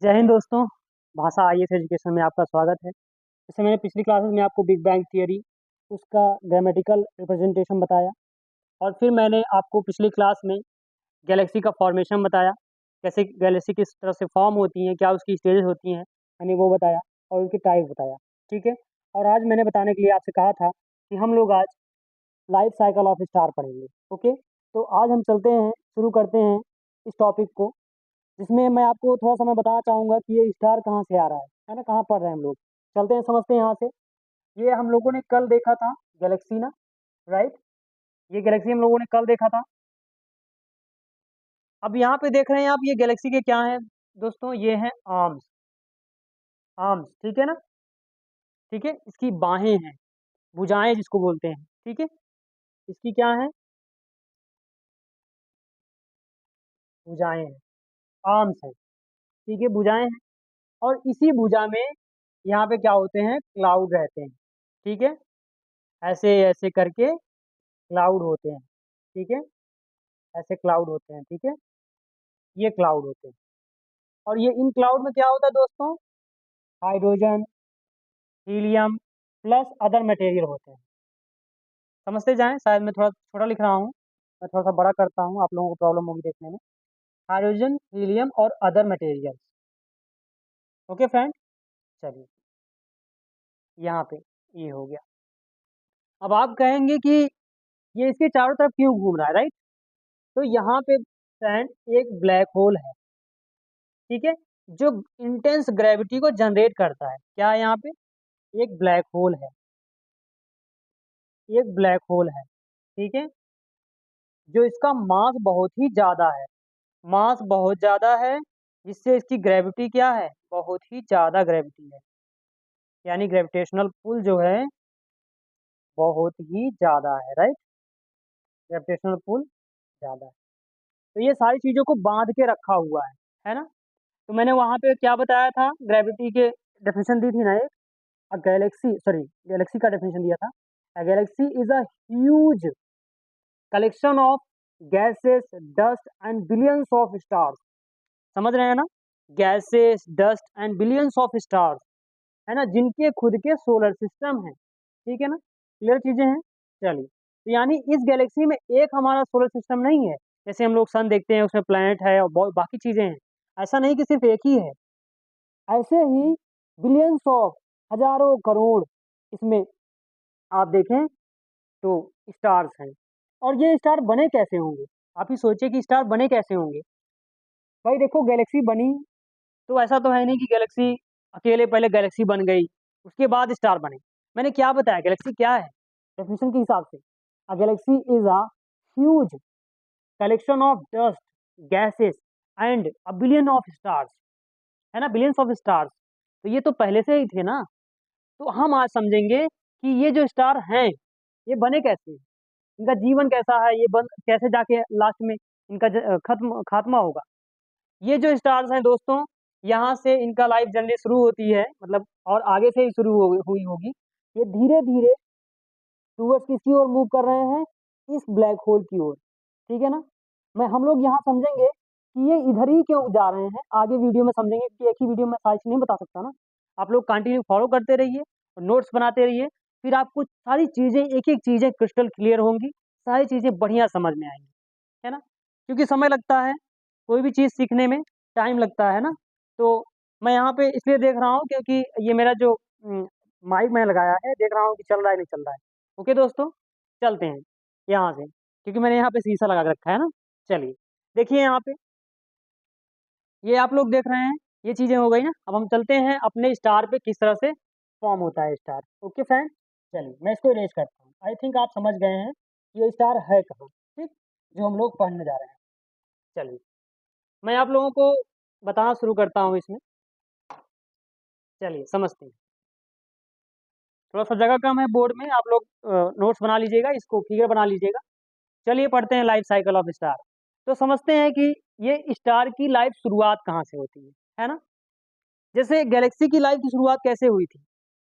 जय हिंद दोस्तों। भाषा आईएएस एजुकेशन में आपका स्वागत है। जैसे मैंने पिछली क्लासेस में आपको बिग बैंग थियरी उसका ग्रामेटिकल रिप्रेजेंटेशन बताया, और फिर मैंने आपको पिछली क्लास में गैलेक्सी का फॉर्मेशन बताया, कैसे गैलेक्सी किस तरह से फॉर्म होती हैं, क्या उसकी स्टेजेस होती हैं, मैंने वो बताया और उसकी टाइप बताया। ठीक है। और आज मैंने बताने के लिए आपसे कहा था कि हम लोग आज लाइफ साइकिल ऑफ स्टार पढ़ेंगे। ओके, तो आज हम चलते हैं, शुरू करते हैं इस टॉपिक को, जिसमें मैं आपको थोड़ा सा मैं बताना चाहूँगा कि ये स्टार कहाँ से आ रहा है ना, कहाँ पढ़ रहे हैं हम लोग। चलते हैं, समझते हैं यहाँ से। ये हम लोगों ने कल देखा था गैलेक्सी ना, राइट। ये गैलेक्सी हम लोगों ने कल देखा था। अब यहाँ पे देख रहे हैं आप, ये गैलेक्सी के क्या हैं दोस्तों, ये हैं आर्म्स। आर्म्स, ठीक है ना। ठीक है, इसकी बाहें हैं, भुजाएं जिसको बोलते हैं। ठीक है, इसकी क्या है, भुजाएं हैं, आर्म्स हैं। ठीक है, भुजाएं हैं। और इसी भुजा में यहाँ पे क्या होते हैं, क्लाउड रहते हैं। ठीक है, ऐसे ऐसे करके क्लाउड होते हैं। ठीक है, ऐसे क्लाउड होते हैं। ठीक है, ये क्लाउड होते हैं। और ये इन क्लाउड में क्या होता है दोस्तों, hydrogen, helium plus other material होते हैं। समझते जाएं, शायद मैं थोड़ा छोटा लिख रहा हूँ, मैं थोड़ा सा बड़ा करता हूँ, आप लोगों को प्रॉब्लम होगी देखने में। हाइड्रोजन, हीलियम और अदर मटेरियल। ओके फ्रेंड, चलिए यहाँ पे ये हो गया। अब आप कहेंगे कि ये इसके चारों तरफ क्यों घूम रहा है, राइट। तो यहाँ पे फ्रेंड एक ब्लैक होल है। ठीक है, जो इंटेंस ग्रेविटी को जनरेट करता है। क्या है यहाँ पे, एक ब्लैक होल है, एक ब्लैक होल है। ठीक है, जो इसका मास बहुत ही ज़्यादा है, मास बहुत ज़्यादा है, जिससे इसकी ग्रेविटी क्या है, बहुत ही ज़्यादा ग्रेविटी है। यानी ग्रेविटेशनल पुल जो है बहुत ही ज़्यादा है, राइट। ग्रेविटेशनल पुल ज़्यादा है, तो ये सारी चीज़ों को बांध के रखा हुआ है ना। तो मैंने वहाँ पे क्या बताया था, ग्रेविटी के डेफिनेशन दी थी ना, एक गैलेक्सी, सॉरी, गैलेक्सी का डेफिनेशन दिया था। A galaxy is a huge collection of gases, dust and billions of stars। समझ रहे हैं ना, gases, dust and billions of stars, है ना, जिनके खुद के सोलर सिस्टम है। ठीक है ना, क्लियर चीजें हैं। चलिए, तो यानी इस गैलेक्सी में एक हमारा सोलर सिस्टम नहीं है, जैसे हम लोग सन देखते हैं उसमें प्लैनेट है और बहुत बाकी चीजें हैं। ऐसा नहीं कि सिर्फ एक ही है, ऐसे ही बिलियंस ऑफ, हजारों करोड़ इसमें आप देखें तो स्टार्स हैं। और ये स्टार बने कैसे होंगे, आप ही सोचिए कि स्टार बने कैसे होंगे। भाई देखो, गैलेक्सी बनी तो ऐसा तो है नहीं कि गैलेक्सी अकेले पहले गैलेक्सी बन गई उसके बाद स्टार बने। मैंने क्या बताया, गैलेक्सी क्या है डेफिनेशन के हिसाब से, a galaxy is a huge collection of dust, gases and a billion of stars, है ना, बिलियंस ऑफ स्टार्स। तो ये तो पहले से ही थे ना। तो हम आज समझेंगे कि ये जो स्टार हैं ये बने कैसे, इनका जीवन कैसा है, ये बन कैसे जाके लास्ट में इनका खत्म खात्मा होगा। ये जो स्टार्स हैं दोस्तों, यहाँ से इनका लाइफ जर्नी शुरू होती है, मतलब और आगे से ही शुरू हुई होगी। ये धीरे धीरे टूवर्ड्स किसकी ओर मूव कर रहे हैं, इस ब्लैक होल की ओर। ठीक है ना। मैं हम लोग यहाँ समझेंगे कि ये इधर ही क्यों जा रहे हैं, आगे वीडियो में समझेंगे, कि एक ही वीडियो में सारी चीज़ नहीं बता सकता ना। आप लोग कंटिन्यू फॉलो करते रहिए और नोट्स बनाते रहिए, फिर आपको सारी चीज़ें, एक एक चीज़ें क्रिस्टल क्लियर होंगी, सारी चीज़ें बढ़िया समझ में आएंगी, है ना। क्योंकि समय लगता है, कोई भी चीज़ सीखने में टाइम लगता है ना। तो मैं यहाँ पे इसलिए देख रहा हूँ क्योंकि ये मेरा जो माइक मैं लगाया है, देख रहा हूँ कि चल रहा है नहीं चल रहा है। ओके दोस्तों, चलते हैं यहाँ से, क्योंकि मैंने यहाँ पे शीशा लगा के रखा है ना। चलिए, देखिए यहाँ पे, ये आप लोग देख रहे हैं, ये चीज़ें हो गई ना। अब हम चलते हैं अपने स्टार पे, किस तरह से फॉर्म होता है स्टार। ओके फ्रेंड, चलिए मैं इसको इरेज करता हूँ। आई थिंक आप समझ गए हैं ये स्टार है कहाँ, ठीक, जो हम लोग पढ़ने जा रहे हैं। चलिए, मैं आप लोगों को बताना शुरू करता हूँ इसमें। चलिए समझते हैं। थोड़ा सा जगह कम है बोर्ड में, आप लोग नोट्स बना लीजिएगा, इसको फिगर बना लीजिएगा। चलिए पढ़ते हैं लाइफ साइकिल ऑफ स्टार। तो समझते हैं कि ये स्टार की लाइफ शुरुआत कहाँ से होती है ना। जैसे गैलेक्सी की लाइफ की शुरुआत कैसे हुई थी,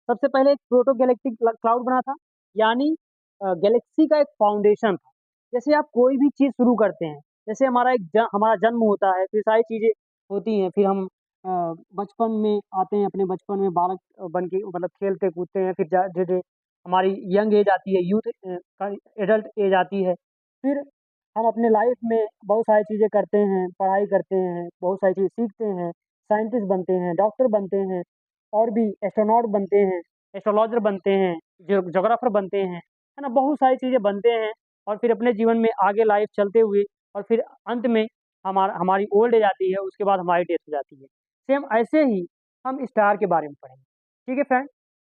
सबसे पहले एक प्रोटो गैलेक्टिक क्लाउड बना था, यानी गैलेक्सी का एक फाउंडेशन था। जैसे आप कोई भी चीज़ शुरू करते हैं, जैसे हमारा हमारा जन्म होता है, फिर सारी चीज़ें होती हैं, फिर हम बचपन में आते हैं, अपने बचपन में बालक बन के मतलब खेलते कूदते हैं, फिर धीरे हमारी यंग एज आती है, यूथ एडल्ट एज आती है, फिर हम अपने लाइफ में बहुत सारी चीज़ें करते हैं, पढ़ाई करते हैं, बहुत सारी चीज़ें सीखते हैं, साइंटिस्ट बनते हैं, डॉक्टर बनते हैं, और भी एस्ट्रोनॉट बनते हैं, एस्ट्रोलॉजर बनते हैं, ज्योग्राफर बनते हैं, है ना? बहुत सारी चीज़ें बनते हैं, और फिर अपने जीवन में आगे लाइफ चलते हुए, और फिर अंत में हमारी ओल्ड एज आती है, उसके बाद हमारी डेथ हो जाती है। सेम ऐसे ही हम स्टार के बारे में पढ़ेंगे। ठीक है फ्रेंड?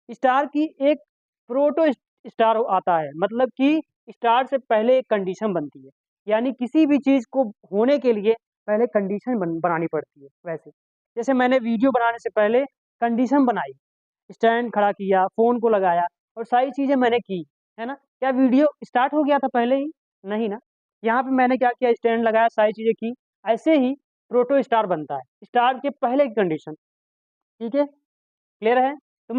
स्टार की एक प्रोटो स्टार आता है, मतलब कि स्टार से पहले एक कंडीशन बनती है, यानी किसी भी चीज़ को होने के लिए पहले कंडीशन बनानी पड़ती है। वैसे जैसे मैंने वीडियो बनाने से पहले कंडीशन बनाई, स्टैंड खड़ा किया, फ़ोन को लगाया, और सारी चीज़ें मैंने की, है ना? क्या वीडियो स्टार्ट हो गया था पहले ही? नहीं ना। यहाँ पे मैंने क्या किया, स्टैंड लगाया, सारी चीज़ें की। ऐसे ही प्रोटो स्टार बनता है, स्टार के पहले की कंडीशन। ठीक है? क्लियर है? तो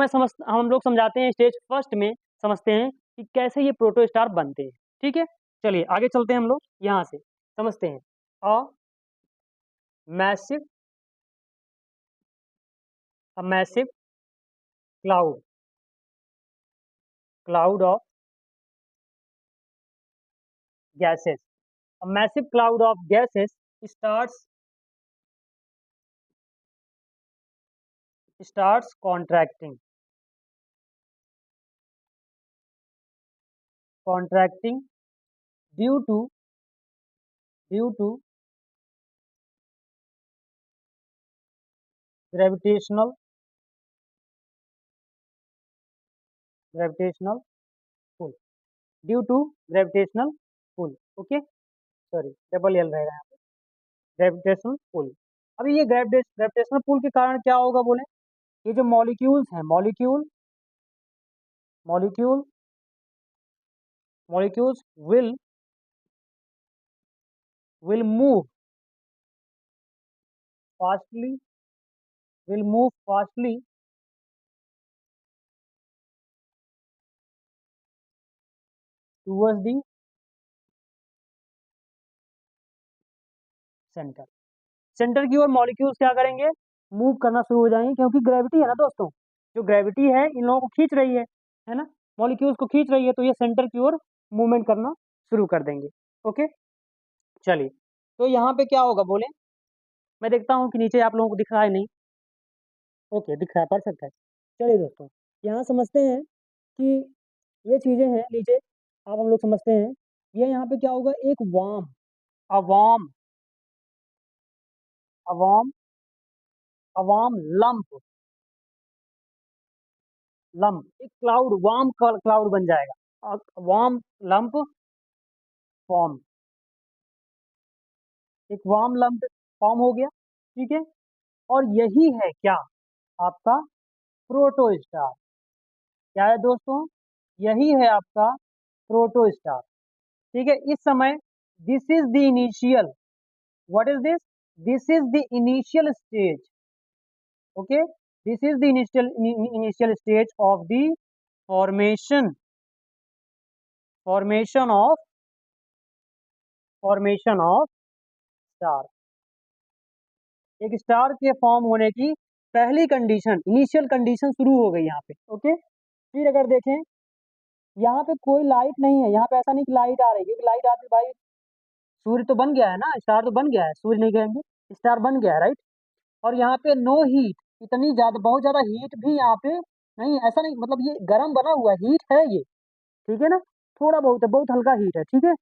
हम लोग समझाते हैं, स्टेज फर्स्ट में समझते हैं कि कैसे ये प्रोटो स्टार बनते हैं। ठीक है? चलिए आगे चलते हैं हम लोग, यहाँ से समझते हैं। A massive a massive cloud cloud of gases, a massive cloud of gases starts starts contracting due to due to gravitational gravitational pull, due to gravitational pull. Okay, sorry double L रहेगा यहाँ पे, gravitational pull. अभी ये gravitational pull के कारण क्या होगा बोले, ये जो मॉलिक्यूल्स हैं, molecule molecules will move fastly will move fastly towards the centre. Centre की ओर मॉलिक्यूल्स क्या करेंगे, मूव करना शुरू हो जाएंगे, क्योंकि ग्रेविटी है ना दोस्तों, जो ग्रेविटी है इन लोगों को खींच रही है ना? मॉलिक्यूल्स को खींच रही है, तो ये सेंटर की ओर मूवमेंट करना शुरू कर देंगे। ओके, चलिए, तो यहाँ पे क्या होगा बोले, मैं देखता हूँ कि नीचे आप लोगों को दिख रहा है नहीं। ओके, दिख रहा है, परफेक्ट है। चलिए दोस्तों, यहाँ समझते हैं कि ये चीज़ें हैं नीचे, आप हम लोग समझते हैं। ये यहाँ पे क्या होगा, एक warm a warm a warm lump एक क्लाउड, वार्म क्लाउड बन जाएगा, वार्म लंप फॉर्म, एक वार्म लंप फॉर्म हो गया। ठीक है? और यही है क्या, आपका प्रोटोस्टार। क्या है दोस्तों? यही है आपका प्रोटोस्टार। ठीक है? इस समय this is the initial, what is this, this is the initial stage. Okay, this is the initial stage of the formation formation of formation of star. एक स्टार के फॉर्म होने की पहली कंडीशन, इनिशियल कंडीशन शुरू हो गई यहाँ पे। ओके, फिर अगर देखें, यहाँ पे कोई लाइट नहीं है, यहाँ पे ऐसा नहीं कि लाइट आ रही है, क्योंकि लाइट आती भाई, सूर्य तो बन गया है ना, स्टार तो बन गया है, सूर्य नहीं कहेंगे, स्टार बन गया है, राइट? और यहाँ पे नो हीट, इतनी ज्यादा, बहुत ज्यादा हीट भी यहाँ पे नहीं, ऐसा नहीं, मतलब ये गर्म बना हुआ है, हीट है ये। ठीक है ना? थोड़ा बहुत है, बहुत हल्का हीट है। ठीक है?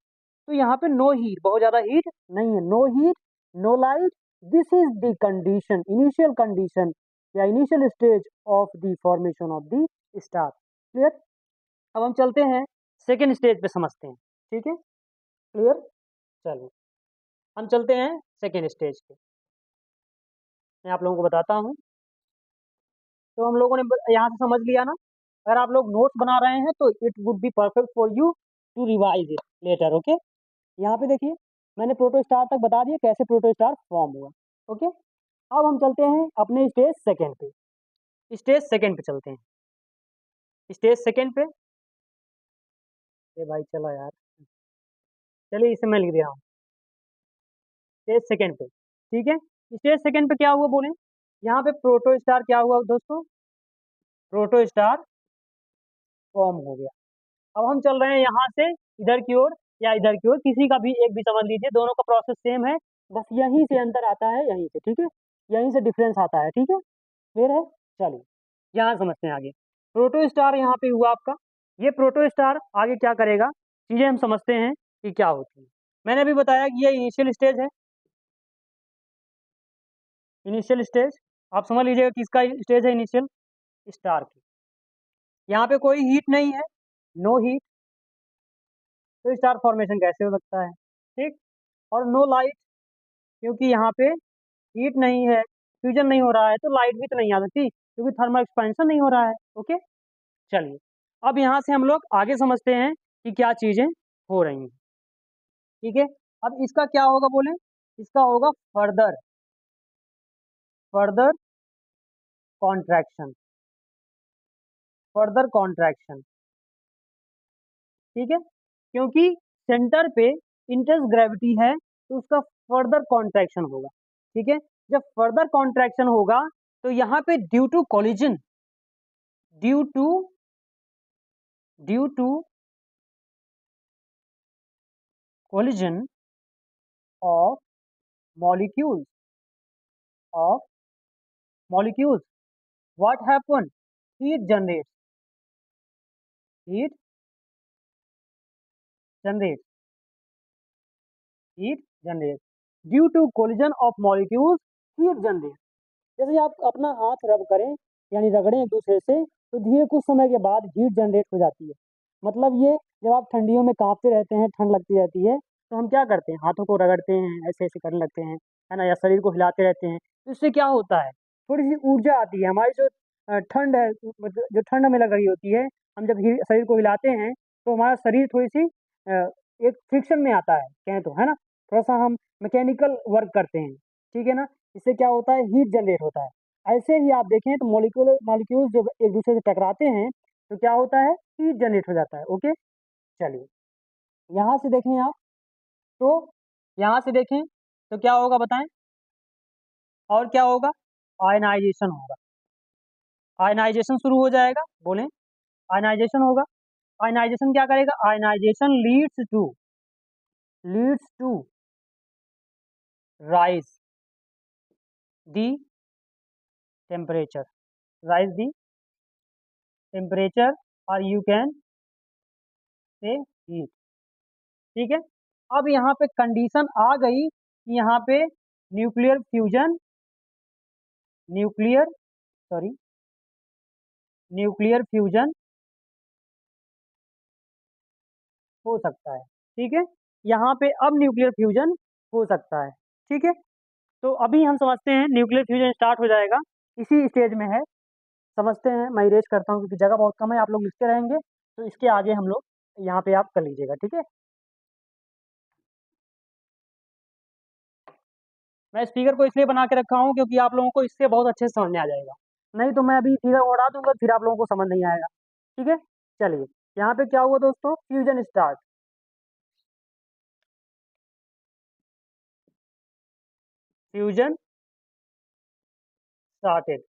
तो यहाँ पे नो हीट, बहुत ज्यादा हीट नहीं है, no heat, no light, this is the condition, initial condition या initial stage of the formation of the star. Clear? अब हम चलते हैं सेकेंड स्टेज पे, समझते हैं। ठीक है? क्लियर? चलिए, हम चलते हैं सेकेंड स्टेज पे, मैं आप लोगों को बताता हूँ। तो हम लोगों ने यहाँ से समझ लिया ना, अगर आप लोग नोट्स बना रहे हैं तो it would be perfect for you to revise it later. Okay, यहाँ पे देखिए, मैंने प्रोटो स्टार तक बता दिया कैसे प्रोटो स्टार फॉर्म हुआ। ओके, अब हम चलते हैं अपने स्टेज सेकंड पे, स्टेज सेकंड पे चलते हैं, स्टेज सेकंड पे। ए भाई चलो यार, चलिए इसे मैं लिख दे रहा हूँ, स्टेज सेकंड पे। ठीक है? स्टेज सेकंड पे क्या हुआ बोले, यहाँ पे प्रोटोस्टार क्या हुआ दोस्तों, प्रोटोस्टार फॉर्म हो गया। अब हम चल रहे हैं यहाँ से इधर की ओर या इधर की ओर, किसी का भी एक भी समझ लीजिए, दोनों का प्रोसेस सेम है, बस यहीं से अंतर आता है, यहीं से, ठीक है, यहीं से डिफरेंस आता है, ठीक है, क्लियर है। चलिए यहाँ समझते हैं आगे। प्रोटोस्टार यहाँ पे हुआ आपका, ये प्रोटोस्टार आगे क्या करेगा, चीजें हम समझते हैं कि क्या होती है। मैंने अभी बताया कि ये इनिशियल स्टेज है, इनिशियल स्टेज आप समझ लीजिएगा किसका स्टेज है, इनिशियल स्टार की। यहाँ पे कोई हीट नहीं है, नो हीट, तो स्टार फॉर्मेशन कैसे हो सकता है, ठीक। और नो लाइट, क्योंकि यहाँ पे हीट नहीं है, फ्यूजन नहीं हो रहा है, तो लाइट भी तो नहीं आ सकती, क्योंकि थर्मल एक्सपेंशन नहीं हो रहा है। ओके, चलिए अब यहाँ से हम लोग आगे समझते हैं कि क्या चीजें हो रही हैं, ठीक है। अब इसका क्या होगा बोले, इसका होगा further, further contraction, further contraction, ठीक है, क्योंकि सेंटर पे इंटेंस ग्रेविटी है, तो उसका फर्दर कॉन्ट्रैक्शन होगा, ठीक है। जब फर्दर कॉन्ट्रैक्शन होगा तो यहाँ पे due to collision, due to due to collision of molecules, of molecules, what happen, heat generate, heat generate, heat generate, due to collision of molecules, heat generate. जैसे आप अपना हाथ रब करें, यानी रगड़ें एक दूसरे से, तो धीरे कुछ समय के बाद हीट जनरेट हो जाती है। मतलब ये, जब आप ठंडियों में कांपते रहते हैं, ठंड लगती रहती है, तो हम क्या करते हैं, हाथों को रगड़ते हैं, ऐसे ऐसे करने लगते हैं, है ना, या शरीर को हिलाते रहते हैं, तो इससे क्या होता है, थोड़ी सी ऊर्जा आती है, हमारी जो ठंड है, मतलब जो ठंड हमें लग रही होती है, हम जब शरीर को हिलाते हैं, तो हमारा शरीर थोड़ी सी एक फ्रिक्शन में आता है, कहें तो, है ना, थोड़ा सा हम मैकेनिकल वर्क करते हैं, ठीक है ना। इससे क्या होता है, हीट जनरेट होता है। ऐसे ही आप देखें तो मॉलिक्यूल जब एक दूसरे से टकराते हैं, तो क्या होता है, हीट जनरेट हो जाता है। ओके, चलिए यहाँ से देखें आप, तो यहाँ से देखें तो क्या होगा बताएं, और क्या होगा, आयनाइजेशन होगा, आयनाइजेशन शुरू हो जाएगा, बोलें, आयनाइजेशन होगा। आयनाइजेशन क्या करेगा, ionization leads to rise the temperature, rise the temperature, और यू कैन से हीट, ठीक है। अब यहाँ पे कंडीशन आ गई कि यहाँ पे nuclear fusion, nuclear sorry nuclear fusion हो सकता है, ठीक है। यहाँ पे अब न्यूक्लियर फ्यूजन हो सकता है, ठीक है। तो अभी हम समझते हैं, न्यूक्लियर फ्यूजन स्टार्ट हो जाएगा, इसी स्टेज में है, समझते हैं। मैं इरेज करता हूँ क्योंकि जगह बहुत कम है, आप लोग लिखते रहेंगे, तो इसके आगे हम लोग यहाँ पे आप कर लीजिएगा, ठीक है। मैं स्पीकर को इसलिए बना के रखा हूँ क्योंकि आप लोगों को इससे बहुत अच्छे से समझ में आ जाएगा, नहीं तो मैं अभी सीधा उड़ा दूंगा, फिर आप लोगों को समझ नहीं आएगा, ठीक है। चलिए यहाँ पे क्या हुआ दोस्तों, फ्यूजन स्टार्ट, फ्यूजन स्टार्टेड,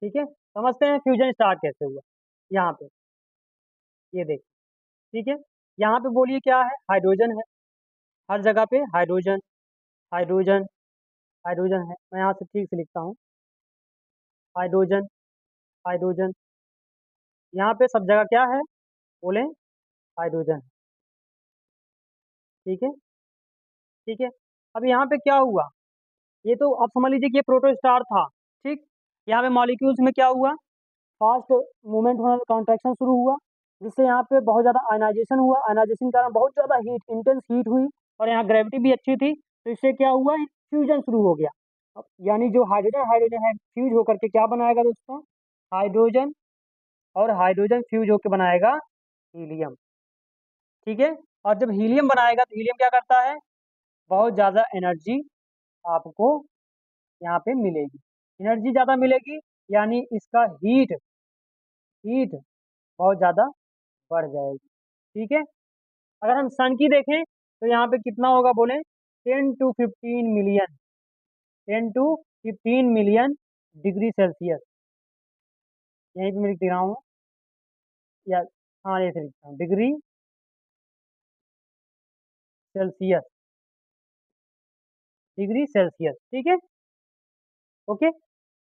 ठीक है। समझते हैं फ्यूजन स्टार्ट कैसे हुआ। यहाँ पे ये देखिए, ठीक है, यहाँ पे बोलिए क्या है, हाइड्रोजन है, हर जगह पे हाइड्रोजन, हाइड्रोजन, हाइड्रोजन है। मैं यहाँ से ठीक से लिखता हूँ, हाइड्रोजन, हाइड्रोजन, यहाँ पे सब जगह क्या है, बोलें, हाइड्रोजन, ठीक है, ठीक है। अब यहाँ पे क्या हुआ, ये तो आप समझ लीजिए कि ये प्रोटोस्टार था, ठीक। यहाँ पे मॉलिक्यूल्स में क्या हुआ, फास्ट मूवमेंट होना, कॉन्ट्रैक्शन शुरू हुआ, जिससे यहाँ पे बहुत ज़्यादा आयनाइजेशन हुआ, आयनाइजेशन के कारण बहुत ज़्यादा हीट, इंटेंस हीट हुई, और यहाँ ग्रेविटी भी अच्छी थी, तो इससे क्या हुआ, फ्यूजन शुरू हो गया। यानी जो हाइड्रोजन हाइड्रोजन है, फ्यूज होकर के क्या बनाएगा दोस्तों, हाइड्रोजन, और हाइड्रोजन फ्यूज होकर बनाएगा हीलियम, ठीक है। और जब हीलियम बनाएगा तो हीलियम क्या करता है, बहुत ज़्यादा एनर्जी आपको यहाँ पे मिलेगी, एनर्जी ज़्यादा मिलेगी, यानी इसका हीट हीट बहुत ज़्यादा बढ़ जाएगी, ठीक है। अगर हम सन की देखें तो यहाँ पे कितना होगा, बोले 10 to 15 million, 10 to 15 million degree Celsius. यहीं पे मैं लिख दे रहा हूँ, या हाँ ऐसे लिखता हूँ, डिग्री सेल्सियस, डिग्री सेल्सियस, ठीक है। ओके,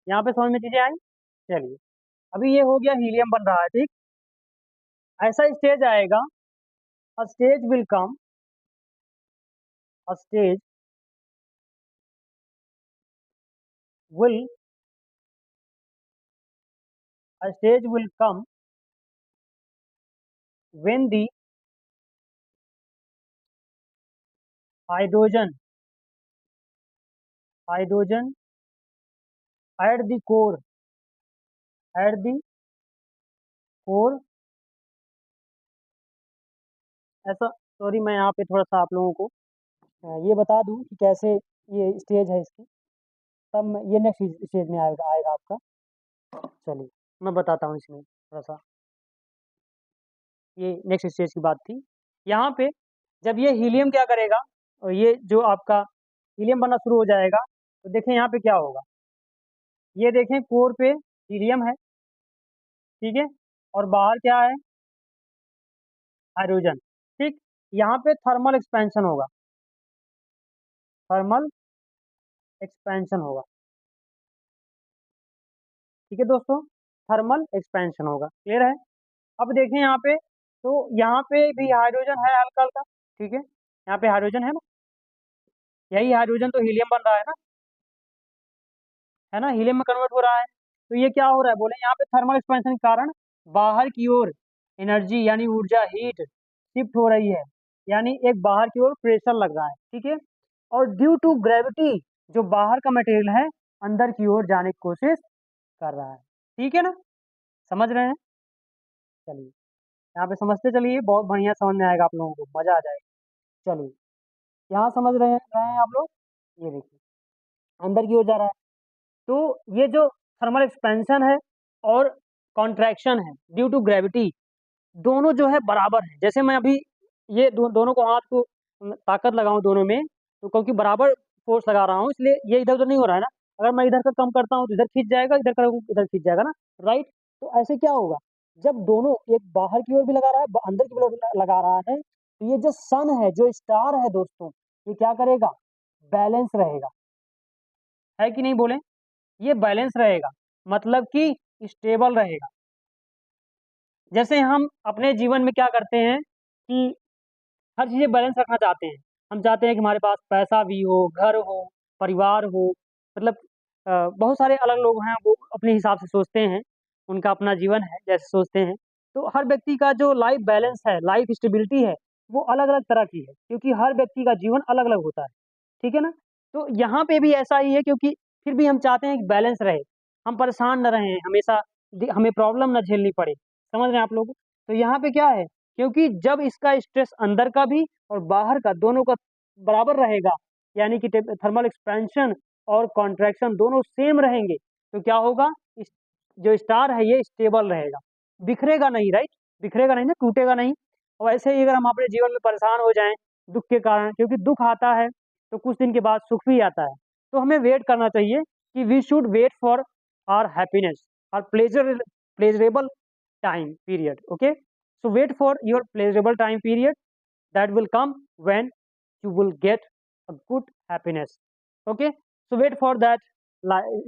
यहाँ पे समझ में चीजें आई। चलिए, अभी ये हो गया, हीलियम बन रहा है, ठीक। ऐसा स्टेज आएगा, अ stage will come, a stage will, a stage will come when the hydrogen hydrogen at the core, at the core, ऐसा, सॉरी मैं यहाँ पे थोड़ा सा आप लोगों को ये बता दूं कि कैसे ये स्टेज है इसकी, तब ये नेक्स्ट स्टेज में आएगा आएगा आपका। चलिए मैं बताता हूँ इसमें थोड़ा सा, ये नेक्स्ट स्टेज की बात थी। यहाँ पे जब ये हीलियम क्या करेगा, और ये जो आपका हीलियम बनना शुरू हो जाएगा, तो देखें यहाँ पे क्या होगा। ये देखें कोर पे हीलियम है, ठीक है, और बाहर क्या है, हाइड्रोजन, ठीक। यहाँ पे थर्मल एक्सपेंशन होगा, थर्मल एक्सपेंशन होगा, ठीक है दोस्तों, थर्मल एक्सपेंशन होगा, क्लियर है। अब देखें यहाँ पे, तो यहाँ पे भी हाइड्रोजन है हल्का हल्का, ठीक है, यहाँ पे हाइड्रोजन है ना, यही हाइड्रोजन तो हीलियम बन रहा है ना, हीलियम में कन्वर्ट हो रहा है। तो ये क्या हो रहा है बोले, यहाँ पे थर्मल एक्सपेंशन के कारण बाहर की ओर एनर्जी यानी ऊर्जा, हीट शिफ्ट हो रही है, यानी एक बाहर की ओर प्रेशर लग रहा है, ठीक है। और ड्यू टू ग्रेविटी, जो बाहर का मटेरियल है अंदर की ओर जाने की कोशिश कर रहा है, ठीक है ना, समझ रहे हैं। चलिए यहाँ पे समझते चलिए, बहुत बढ़िया समझ में आएगा आप लोगों को, मजा आ जाएगा। चलिए यहाँ समझ रहे हैं आप लोग, ये देखिए अंदर की ओर जा रहा है। तो ये जो थर्मल एक्सपेंशन है और कॉन्ट्रैक्शन है ड्यू टू ग्रेविटी, दोनों जो है बराबर है। जैसे मैं अभी ये दोनों को हाथ को ताकत लगाऊं दोनों में, तो क्योंकि बराबर फोर्स लगा रहा हूँ, इसलिए ये इधर उधर नहीं हो रहा है ना। अगर मैं इधर का कम करता हूँ तो इधर खींच जाएगा, इधर करूँ इधर खींच जाएगा ना, राइट। तो ऐसे क्या होगा, जब दोनों, एक बाहर की ओर भी लगा रहा है, अंदर की ओर लगा रहा है, तो ये जो सन है, जो स्टार है दोस्तों, ये क्या करेगा, बैलेंस रहेगा, है कि नहीं बोले, ये बैलेंस रहेगा, मतलब कि स्टेबल रहेगा। जैसे हम अपने जीवन में क्या करते हैं कि हर चीज़ें बैलेंस रखना चाहते हैं। हम चाहते हैं कि हमारे पास पैसा भी हो, घर हो, परिवार हो, मतलब बहुत सारे अलग लोग हैं, वो अपने हिसाब से सोचते हैं, उनका अपना जीवन है जैसे सोचते हैं। तो हर व्यक्ति का जो लाइफ बैलेंस है, लाइफ स्टेबिलिटी है, वो अलग अलग तरह की है, क्योंकि हर व्यक्ति का जीवन अलग अलग होता है, ठीक है ना। तो यहाँ पे भी ऐसा ही है, क्योंकि फिर भी हम चाहते हैं कि बैलेंस रहे, हम परेशान न रहें हमेशा, हमें प्रॉब्लम न झेलनी पड़े, समझ रहे हैं आप लोग। तो यहाँ पे क्या है, क्योंकि जब इसका स्ट्रेस अंदर का भी और बाहर का दोनों का बराबर रहेगा, यानी कि थर्मल एक्सपेंशन और कॉन्ट्रैक्शन दोनों सेम रहेंगे, तो क्या होगा, जो स्टार है ये स्टेबल रहेगा, बिखरेगा नहीं, राइट, बिखरेगा नहीं ना, टूटेगा नहीं। और ऐसे ही अगर हम अपने जीवन में परेशान हो जाएं दुख के कारण, क्योंकि दुख आता है तो कुछ दिन के बाद सुख भी आता है, तो हमें वेट करना चाहिए कि we should wait for our happiness और pleasurable time period, okay, so wait for your pleasurable time period that will come when you will get a good happiness, okay, so wait for that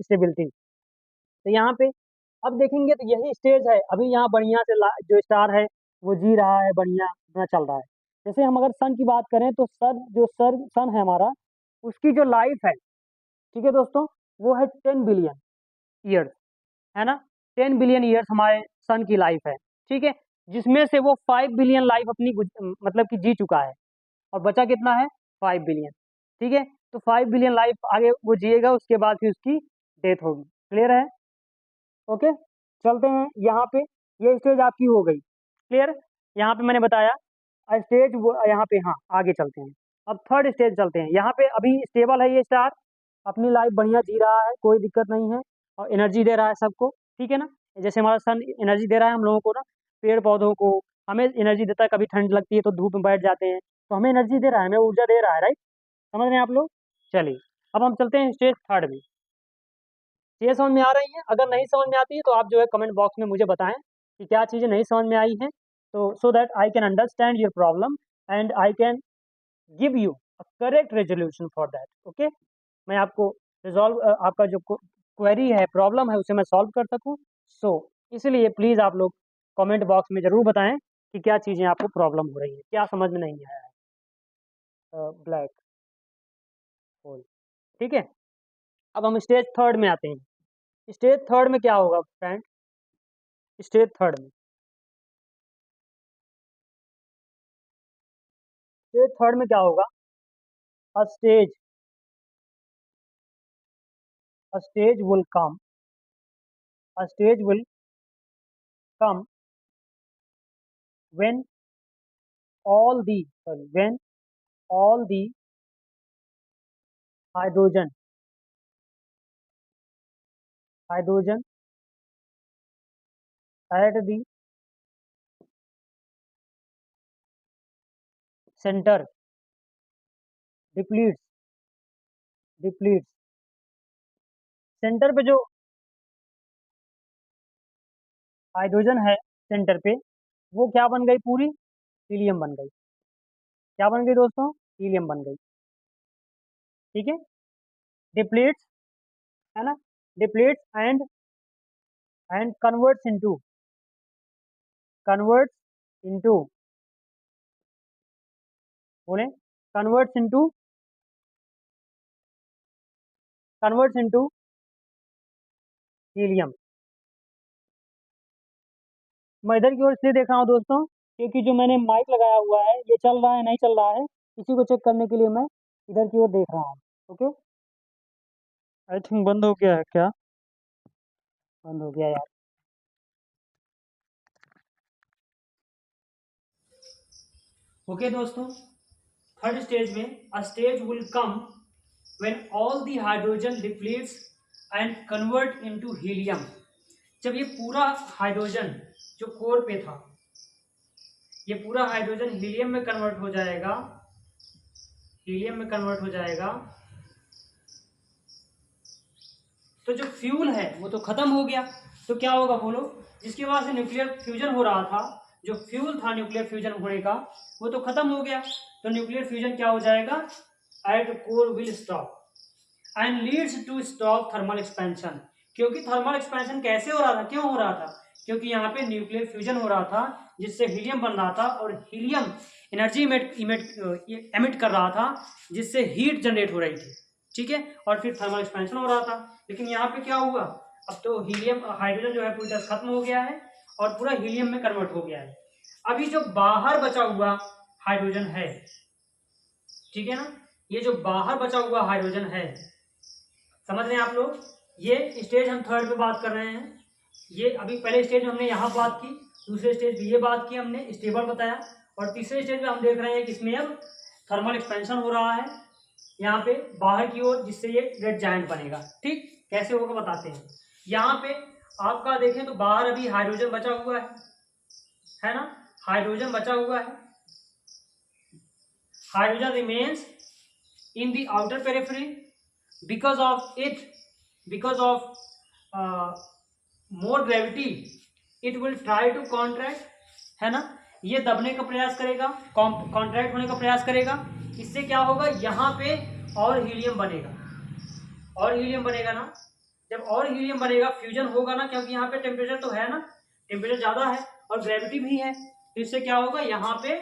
stability। तो यहाँ पे अब देखेंगे तो यही stage है, अभी यहाँ बढ़िया से जो स्टार है वो जी रहा है, बढ़िया अपना चल रहा है। जैसे हम अगर सन की बात करें, तो सन है हमारा, उसकी जो लाइफ है, ठीक है दोस्तों, वो है 10 बिलियन ईयर्स, है ना, 10 बिलियन ईयर्स हमारे सन की लाइफ है, ठीक है, जिसमें से वो 5 बिलियन लाइफ अपनी मतलब कि जी चुका है, और बचा कितना है, 5 बिलियन, ठीक है। तो 5 बिलियन लाइफ आगे वो जिएगा, उसके बाद फिर उसकी डेथ होगी, क्लियर है। ओके, चलते हैं यहाँ पे, ये स्टेज आपकी हो गई क्लियर। यहाँ पे मैंने बताया स्टेज वो यहाँ पे, हाँ आगे चलते हैं। अब थर्ड स्टेज चलते हैं, यहाँ पे अभी स्टेबल है ये स्टार, अपनी लाइफ बढ़िया जी रहा है, कोई दिक्कत नहीं है, और एनर्जी दे रहा है सबको, ठीक है ना। जैसे हमारा सन एनर्जी दे रहा है हम लोगों को ना, पेड़ पौधों को हमें एनर्जी देता है, कभी ठंड लगती है तो धूप में बैठ जाते हैं, तो हमें एनर्जी दे रहा है, हमें ऊर्जा दे रहा है, राइट, समझ रहे हैं आप लोग। चलिए अब हम चलते हैं स्टेज थर्ड में। ये समझ में आ रही है? अगर नहीं समझ में आती है तो आप जो है कमेंट बॉक्स में मुझे बताएं कि क्या चीज़ें नहीं समझ में आई हैं, तो so that I can understand your problem and I can give you a correct resolution for that. Okay, मैं आपको रिजॉल्व आपका जो क्वेरी है, प्रॉब्लम है, उसे मैं सॉल्व कर सकूं। सो इसलिए प्लीज़ आप लोग कमेंट बॉक्स में ज़रूर बताएं कि क्या चीज़ें आपको प्रॉब्लम हो रही है, क्या समझ में नहीं आया है। ब्लैक होल, ठीक है। अब हम स्टेज थर्ड में आते हैं। स्टेज थर्ड में क्या होगा फ्रेंड? स्टेज थर्ड में, स्टेज थर्ड में क्या होगा? अ stage, a stage will come, a stage will come when when all the hydrogen hydrogen at the center depletes depletes centre पे जो हाइड्रोजन है सेंटर पे, वो क्या बन गई? पूरी हीलियम बन गई। क्या बन गई दोस्तों? हीलियम बन गई। ठीक है, डिप्लीट्स, है ना, डिप्लीट्स एंड कन्वर्ट्स इनटू बोले converts into converts into helium. मैं इधर की ओर इसलिए देख रहा हूँ दोस्तों, क्योंकि जो मैंने माइक लगाया हुआ है ये चल रहा है नहीं चल रहा है, इसी को चेक करने के लिए मैं इधर की ओर देख रहा हूँ। ओके, आई थिंक बंद हो गया है क्या? बंद हो गया यार। ओके दोस्तों, थर्ड स्टेज में a stage will come when all the hydrogen depletes and convert into helium. जब ये पूरा हाइड्रोजन जो कोर पे था, ये पूरा हाइड्रोजन हीलियम में कन्वर्ट हो जाएगा, हीलियम में कन्वर्ट हो जाएगा, तो जो फ्यूल है वो तो खत्म हो गया। तो क्या होगा बोलो? जिसकी वजह से न्यूक्लियर फ्यूजन हो रहा था, जो फ्यूल था न्यूक्लियर फ्यूजन होने का, वो तो खत्म हो गया। तो न्यूक्लियर फ्यूजन क्या हो जाएगा? At core will stop and leads to stop thermal expansion. क्योंकि थर्मल एक्सपेंशन कैसे हो रहा था, क्यों हो रहा था? क्योंकि यहाँ पे न्यूक्लियर फ्यूजन हो रहा था जिससे हीलियम बन रहा था, और हीलियम एनर्जी एमिट कर रहा था, जिससे हीट जनरेट हो रही थी। ठीक है, और फिर थर्मल एक्सपेंशन हो रहा था। लेकिन यहाँ पे क्या हुआ? अब तो हीलियम हाइड्रोजन जो है पूरी तरह खत्म हो गया है और पूरा हीलियम में कन्वर्ट हो गया है। अभी जो बाहर बचा हुआ हाइड्रोजन है, ठीक है ना, ये जो बाहर बचा हुआ हाइड्रोजन है, समझ रहे हैं आप लोग? ये स्टेज हम थर्ड पे बात कर रहे हैं। ये अभी पहले स्टेज में हमने यहाँ बात की, दूसरे स्टेज पे ये बात की हमने, स्टेबल बताया, और तीसरे स्टेज में हम देख रहे हैं कि इसमें अब थर्मल एक्सपेंशन हो रहा है यहाँ पे बाहर की ओर, जिससे ये रेड जायंट बनेगा। ठीक, कैसे होगा बताते हैं। यहाँ पे आपका देखें तो बाहर अभी हाइड्रोजन बचा हुआ है ना, हाइड्रोजन बचा हुआ है, hydrogen remains in the outer periphery because of it because of more gravity it will try to contract, है ना, ये दबने का प्रयास करेगा, कॉन्ट्रैक्ट होने का प्रयास करेगा। इससे क्या होगा? यहाँ पे और हीलियम बनेगा, और हीलियम बनेगा ना। जब और हीलियम बनेगा, फ्यूजन होगा ना, क्योंकि यहाँ पे टेम्परेचर तो है ना, टेम्परेचर ज्यादा है और ग्रेविटी भी है, तो इससे क्या होगा? यहाँ पे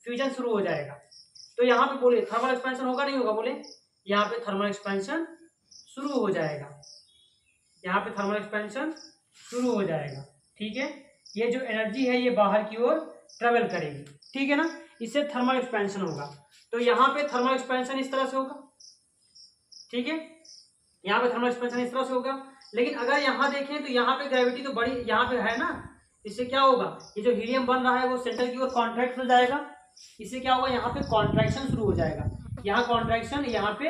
फ्यूजन शुरू हो जाएगा। तो यहाँ पे बोले थर्मल एक्सपेंशन होगा नहीं होगा? बोले यहाँ पे थर्मल एक्सपेंशन शुरू हो जाएगा, यहाँ पे थर्मल एक्सपेंशन शुरू हो जाएगा। ठीक है, ये जो एनर्जी है ये बाहर की ओर ट्रेवल करेगी, ठीक है ना, इससे थर्मल एक्सपेंशन होगा। तो यहाँ पे थर्मल एक्सपेंशन इस तरह से होगा, ठीक है, यहाँ पे थर्मल एक्सपेंशन इस तरह से होगा। लेकिन अगर यहाँ देखें तो यहाँ पे ग्रेविटी तो बड़ी यहाँ पे है ना, इससे क्या होगा? ये जो हीलियम बन रहा है वो सेंटर की ओर कॉन्ट्रैक्ट हो जाएगा, इससे क्या होगा? यहाँ पे कॉन्ट्रैक्शन शुरू हो जाएगा, यहाँ कॉन्ट्रैक्शन, यहाँ पे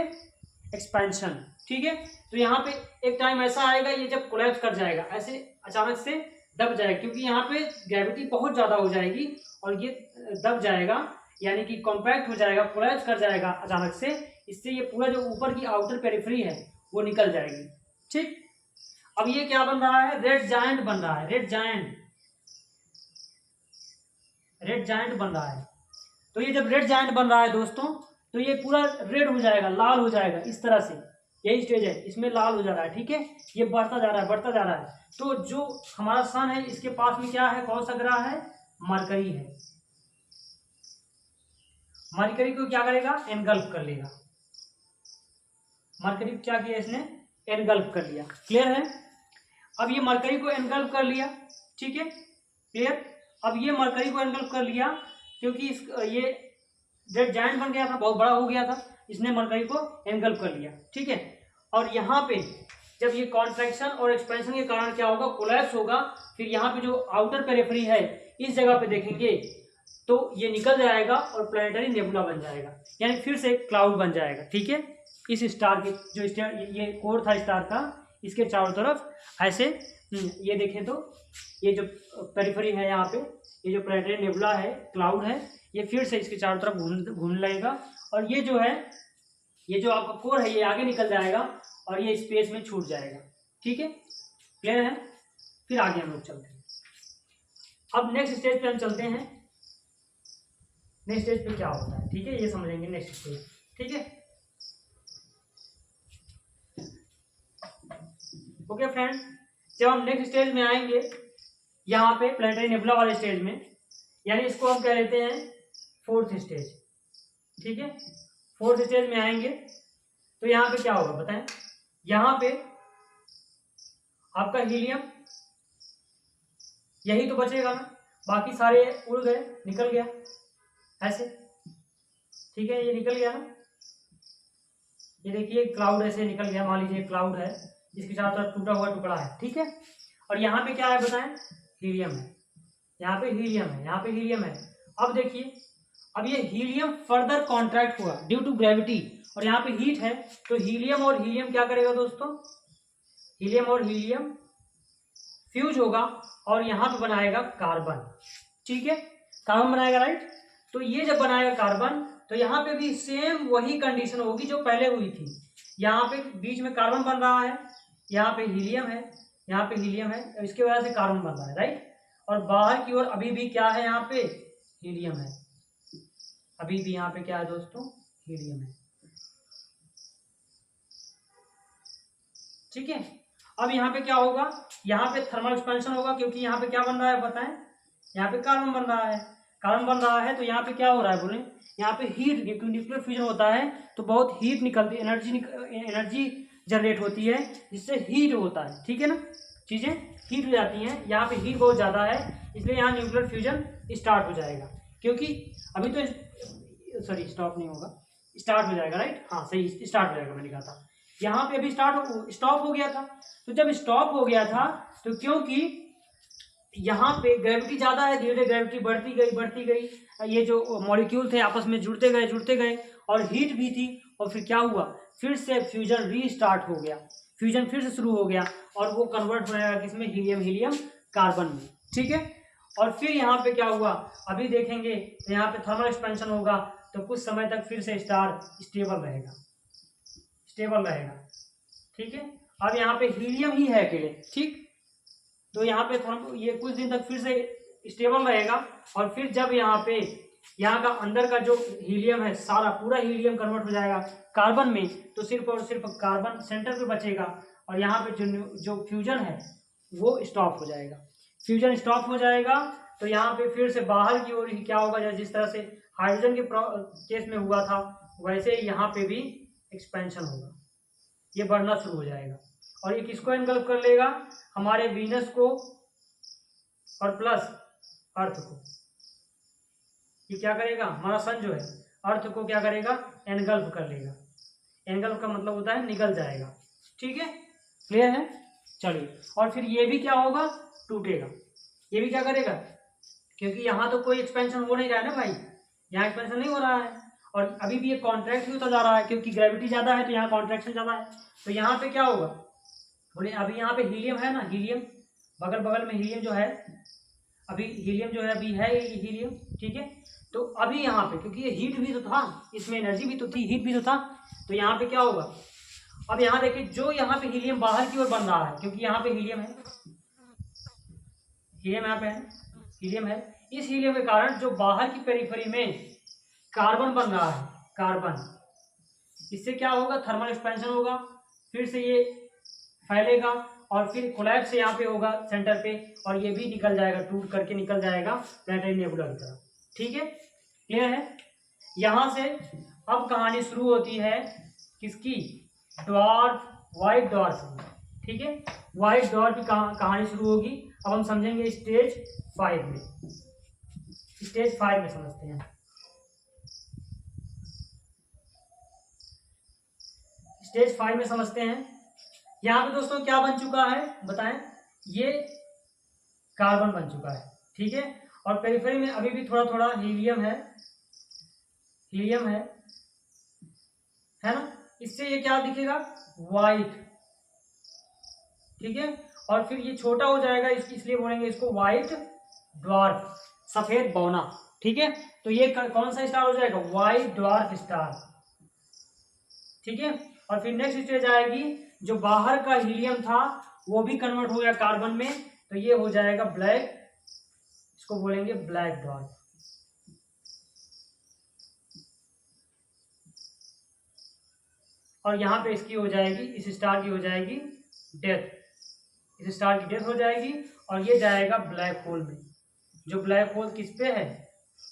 एक्सपेंशन। ठीक है, तो यहाँ पे एक टाइम ऐसा आएगा ये जब कोलैप्स कर जाएगा, ऐसे अचानक से दब जाएगा, क्योंकि यहाँ पे ग्रेविटी बहुत ज्यादा हो जाएगी और ये दब जाएगा, यानी कि कॉम्पैक्ट हो जाएगा, कोलैप्स कर जाएगा अचानक से। इससे ये पूरा जो ऊपर की आउटर पेरिफेरी है वो निकल जाएगी। ठीक, अब ये क्या बन रहा है, रेड जायंट बन रहा है, रेड जायंट बन रहा है। तो ये जब रेड जायंट बन रहा है दोस्तों, तो ये पूरा रेड हो जाएगा, लाल हो जाएगा इस तरह से, यही स्टेज है, इसमें लाल हो जा रहा है। ठीक है, ये बढ़ता जा रहा है, बढ़ता जा रहा है। तो जो हमारा सन है इसके पास में क्या है, कौन सा ग्रह है, मरकरी है। मरकरी को क्या करेगा, एनगल्फ कर लेगा। मरकरी क्या किया इसने, एनगल्फ कर लिया। क्लियर है। अब ये मरकरी को एनगल्फ कर लिया, ठीक है, क्लियर। अब ये मरकरी को एनगल्फ कर लिया क्योंकि ये रेड जायंट बन गया था, बहुत बड़ा हो गया था, इसने मरकरी को एनगल्फ कर लिया। ठीक है, और यहाँ पे जब ये कॉन्ट्रैक्शन और एक्सपेंशन के कारण क्या होगा, कोलैप्स होगा। फिर यहाँ पे जो आउटर पेरिफेरी है इस जगह पे देखेंगे तो ये निकल जाएगा और प्लैनेटरी नेबुला बन जाएगा, यानी फिर से क्लाउड बन जाएगा। ठीक है, इस स्टार के जो स्टार ये कोर था स्टार का, इसके चारों तरफ ऐसे ये देखें तो ये जो पेरिफेरी है यहाँ पे, ये जो प्लैनेटरी नेबुला है, क्लाउड है, ये फिर से इसके चारों तरफ घूमने लगेगा। और ये जो है, ये जो आपका कोर है ये आगे निकल जाएगा और ये स्पेस में छूट जाएगा। ठीक है, क्लियर है। फिर आगे हम लोग चलते हैं। अब नेक्स्ट स्टेज पे हम चलते हैं। नेक्स्ट स्टेज पे क्या होता है, ठीक है, ये समझेंगे नेक्स्ट स्टेज। ठीक है, ओके फ्रेंड, जब हम नेक्स्ट स्टेज में आएंगे यहाँ पे प्लैनेटरी नेबुला वाले स्टेज में, यानी इसको हम कह लेते हैं फोर्थ स्टेज। ठीक है, फोर्थ स्टेज में आएंगे तो यहाँ पे क्या होगा बताएं। यहाँ पे आपका हीलियम यही तो बचेगा ना, बाकी सारे उड़ गए, निकल गया ऐसे। ठीक है, ये निकल गया ना, ये देखिए क्लाउड ऐसे निकल गया, मान लीजिए क्लाउड है जिसके चारों तरफ टूटा हुआ टुकड़ा है। ठीक है, और यहाँ पे क्या है बताएं, हीलियम है, यहाँ पे हीलियम है, यहाँ पे हीलियम है। अब देखिए, अब ये हीलियम फर्दर कॉन्ट्रैक्ट हुआ ड्यू टू ग्रेविटी, और यहाँ पे हीट है, तो हीलियम और हीलियम क्या करेगा दोस्तों, हीलियम और हीलियम फ्यूज होगा और यहाँ पे बनाएगा कार्बन। ठीक है, कार्बन बनाएगा, राइट। तो ये जब बनाएगा कार्बन, तो यहाँ पे भी सेम वही कंडीशन होगी जो पहले हुई थी। यहाँ पे बीच में कार्बन बन रहा है, यहाँ पे हीलियम है, यहाँ पे हीलियम है, इसकी वजह से कार्बन बन रहा है, राइट। और बाहर की ओर अभी भी क्या है, यहाँ पे हीलियम है, अभी भी यहाँ पे क्या है दोस्तों, हीलियम है। ठीक है, अब यहाँ पे क्या होगा, यहाँ पे थर्मल एक्सपेंशन होगा, क्योंकि यहाँ पे क्या बन रहा है बताएं, यहाँ पे कार्बन बन रहा है, कार्बन बन रहा है, तो यहाँ पे क्या हो रहा है बोले, यहाँ पे हीट, न्यूक्लियर फ्यूजन होता है तो बहुत हीट निकलती है, एनर्जी जनरेट होती है, जिससे हीट होता है। ठीक है ना, चीजें हीट हो जाती हैं, यहाँ पे हीट बहुत ज्यादा है, इसलिए यहाँ न्यूक्लियर फ्यूजन स्टार्ट हो जाएगा। क्योंकि अभी तो सॉरी स्टॉप नहीं होगा, स्टार्ट हो जाएगा, राइट, हाँ सही, स्टार्ट हो जाएगा, मैंने कहा था। यहाँ पे अभी स्टॉप हो गया था, तो जब स्टॉप हो गया था तो क्योंकि यहाँ पे ग्रेविटी ज्यादा है, धीरे धीरे ग्रेविटी बढ़ती गई, ये जो मॉलिक्यूल थे आपस में जुड़ते गए और हीट भी थी, और फिर क्या हुआ, फिर से फ्यूजन रीस्टार्ट हो गया, फ्यूजन फिर से शुरू हो गया, और वो कन्वर्ट हो जाएगा किसमें, हीलियम कार्बन में। ठीक है, और फिर यहाँ पे क्या हुआ, अभी देखेंगे तो यहाँ पे थर्मल एक्सपेंशन होगा, तो कुछ समय तक फिर से स्टार स्टेबल रहेगा। ठीक है, अब यहाँ पे हीलियम ही है अकेले, ठीक, तो यहाँ पे ये कुछ दिन तक फिर से स्टेबल रहेगा, और फिर जब यहाँ का अंदर का जो हीलियम है, सारा पूरा हीलियम कन्वर्ट हो जाएगा कार्बन में, तो सिर्फ और सिर्फ कार्बन सेंटर पे बचेगा, और यहाँ पे जो फ्यूजन है वो स्टॉप हो जाएगा। फ्यूजन स्टॉप हो जाएगा तो यहाँ पे फिर से बाहर की ओर ही क्या होगा, जिस तरह से हाइड्रोजन के केस में हुआ था, वैसे यहाँ पे भी एक्सपेंशन होगा, ये बढ़ना शुरू हो जाएगा, और ये किसको एनगल्फ कर लेगा, हमारे वीनस को और प्लस अर्थ को। ये क्या करेगा, हमारा सन जो है अर्थ को क्या करेगा, एनगल्फ कर लेगा। एनगल्फ का मतलब होता है निकल जाएगा। ठीक है, क्लियर है। चलिए, और फिर ये भी क्या होगा, टूटेगा। ये भी क्या करेगा, क्योंकि यहाँ तो कोई एक्सपेंशन हो नहीं रहा है ना भाई, यहाँ एक्सपेंशन नहीं हो रहा है, और अभी भी ये कॉन्ट्रैक्ट ही होता जा रहा है, क्योंकि ग्रेविटी ज्यादा है तो यहाँ कॉन्ट्रैक्शन ज्यादा है। तो यहाँ पे क्या होगा, बोले अभी यहाँ पे हीलियम है ना, हीलियम बगल में हीलियम जो है, अभी हीलियम जो है अभी है हीलियम। ठीक है, तो अभी यहाँ पे क्योंकि ये हीट भी तो था, इसमें एनर्जी भी तो थी, हीट भी तो था, तो यहाँ पे क्या होगा, अब यहाँ देखिए जो यहाँ पे हीलियम बाहर की ओर बन रहा है, क्योंकि यहाँ पे हीलियम है, हीलियम यहाँ पे है, हीलियम है, इस हीलियम के कारण जो बाहर की पेरिफेरी में कार्बन बन रहा है, कार्बन, इससे क्या होगा, थर्मल एक्सपेंशन होगा, फिर से ये फैलेगा और फिर कोलैप्स यहाँ पे होगा सेंटर पे, और ये भी निकल जाएगा, टूट करके निकल जाएगा प्लैनेटरी नेबुला की तरफ। ठीक है, क्लियर है। यहां से अब कहानी शुरू होती है किसकी, ड्वार्फ, व्हाइट ड्वार्फ। ठीक है, व्हाइट ड्वार्फ की कहानी शुरू होगी। अब हम समझेंगे स्टेज 5 में, स्टेज 5 में समझते हैं। स्टेज 5 में समझते हैं। यहाँ पे दोस्तों क्या बन चुका है बताएं, ये कार्बन बन चुका है। ठीक है, और पेरिफेरी में अभी भी थोड़ा थोड़ा हीलियम है, हीलियम है ना, इससे ये क्या दिखेगा, व्हाइट। ठीक है, और फिर ये छोटा हो जाएगा, इसलिए बोलेंगे इसको व्हाइट ड्वार्फ, सफेद बौना। ठीक है, तो ये कौन सा स्टार हो जाएगा, व्हाइट ड्वार्फ स्टार। ठीक है, और फिर नेक्स्ट स्टेज आएगी, जो बाहर का हीलियम था वो भी कन्वर्ट हो गया कार्बन में, तो ये हो जाएगा ब्लैक, इसको बोलेंगे ब्लैक ड्वार्फ। और यहां पे इसकी हो जाएगी, इस स्टार की हो जाएगी डेथ, इस स्टार की डेथ हो जाएगी, और ये जाएगा ब्लैक होल में। जो ब्लैक होल किस पे है,